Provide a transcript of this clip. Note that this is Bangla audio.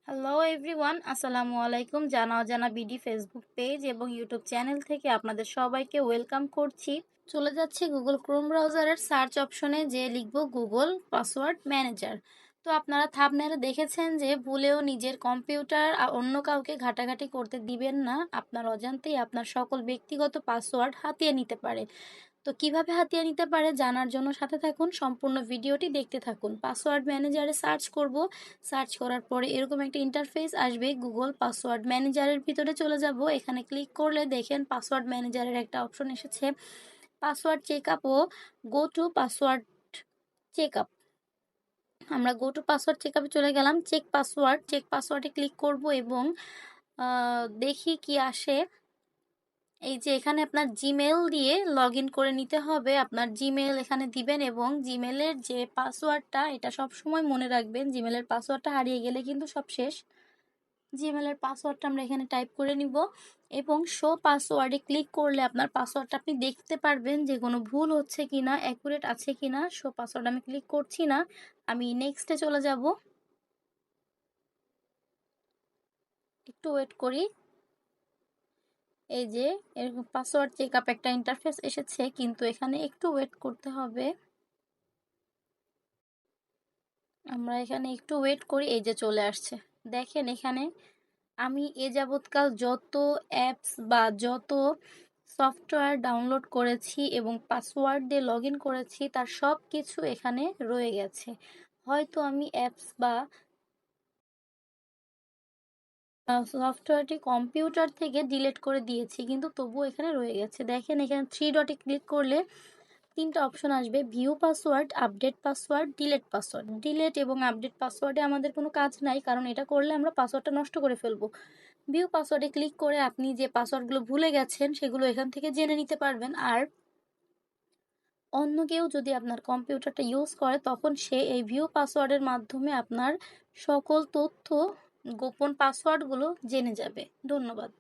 হ্যালো এভরিওয়ান, আসসালামু আলাইকুম। জানা অজানা বিডি ফেসবুক পেজ এবং ইউটিউব চ্যানেল থেকে আপনাদের সবাইকে ওয়েলকাম করছি। চলে যাচ্ছি গুগল ক্রোম ব্রাউজারের সার্চ অপশনে, যে লিখব গুগল পাসওয়ার্ড ম্যানেজার। তো আপনারা থাম্বনেইলে দেখেছেন যে ভুলেও নিজের কম্পিউটার আর অন্য কাউকে ঘাটাঘাটি করতে দিবেন না। আপনার অজান্তেই আপনার সকল ব্যক্তিগত পাসওয়ার্ড হাতিয়ে নিতে পারে। তো কিভাবে হাতিয়ে নিতে পারে জানার জন্য সাথে থাকুন, সম্পূর্ণ ভিডিওটি দেখতে থাকুন। পাসওয়ার্ড ম্যানেজারে সার্চ করব। সার্চ করার পরে এরকম একটা ইন্টারফেস আসবে। গুগল পাসওয়ার্ড ম্যানেজারের ভিতরে চলে যাব। এখানে ক্লিক করলে দেখেন পাসওয়ার্ড ম্যানেজারের একটা অপশন এসেছে, পাসওয়ার্ড চেকআপ ও গো টু পাসওয়ার্ড চেকআপ। আমরা গো টু পাসওয়ার্ড চেকআপে চলে গেলাম। চেক পাসওয়ার্ডে ক্লিক করব এবং দেখি কি আসে। এই যে এখানে আপনার জিমেল দিয়ে লগ ইন করে নিতে হবে। আপনার জিমেল এখানে দিবেন এবং জিমেলের যে পাসওয়ার্ডটা, এটা সব সময় মনে রাখবেন। জিমেলের পাসওয়ার্ডটা হারিয়ে গেলে কিন্তু সব শেষ। জিমেলের পাসওয়ার্ডটা আমরা এখানে টাইপ করে নিব এবং শো পাসওয়ার্ডে ক্লিক করলে আপনার পাসওয়ার্ডটা আপনি দেখতে পারবেন যে কোনো ভুল হচ্ছে কিনা, অ্যাকুরেট আছে কিনা। শো পাসওয়ার্ড আমি ক্লিক করছি না, আমি নেক্সটে চলে যাব। একটু ওয়েট করি। এই যে এরকম পাসওয়ার্ড চেকআপ একটা ইন্টারফেস এসেছে, কিন্তু এখানে একটু ওয়েট করতে হবে। আমরা এখানে একটু ওয়েট করি। এই যে চলে আসছে, দেখেন এখানে আমি এ যাবৎকাল যত অ্যাপস বা যত সফটওয়্যার ডাউনলোড করেছি এবং পাসওয়ার্ড দিয়ে লগ ইন করেছি, তার সব কিছু এখানে রয়ে গেছে। হয়তো আমি অ্যাপস বা সফটওয়্যারটি কম্পিউটার থেকে ডিলিট করে দিয়েছি, কিন্তু তবুও এখানে রয়ে গেছে। দেখেন এখানে থ্রি ডটে ক্লিক করলে তিনটা অপশন আসবে, view password, update password, delete password. Delete এবং আপডেট পাসওয়ার্ডে আমাদের কোনো কাজ নাই, কারণ এটা করলে আমরা পাসওয়ার্ডটা নষ্ট করে ফেলবো। ভিউ পাসওয়ার্ডে ক্লিক করে আপনি যে পাসওয়ার্ডগুলো ভুলে গেছেন সেগুলো এখান থেকে জেনে নিতে পারবেন। আর অন্য কেউ যদি আপনার কম্পিউটারটা ইউজ করে, তখন সে এই ভিউ পাসওয়ার্ডের মাধ্যমে আপনার সকল তথ্য, গোপন পাসওয়ার্ডগুলো জেনে যাবে। ধন্যবাদ।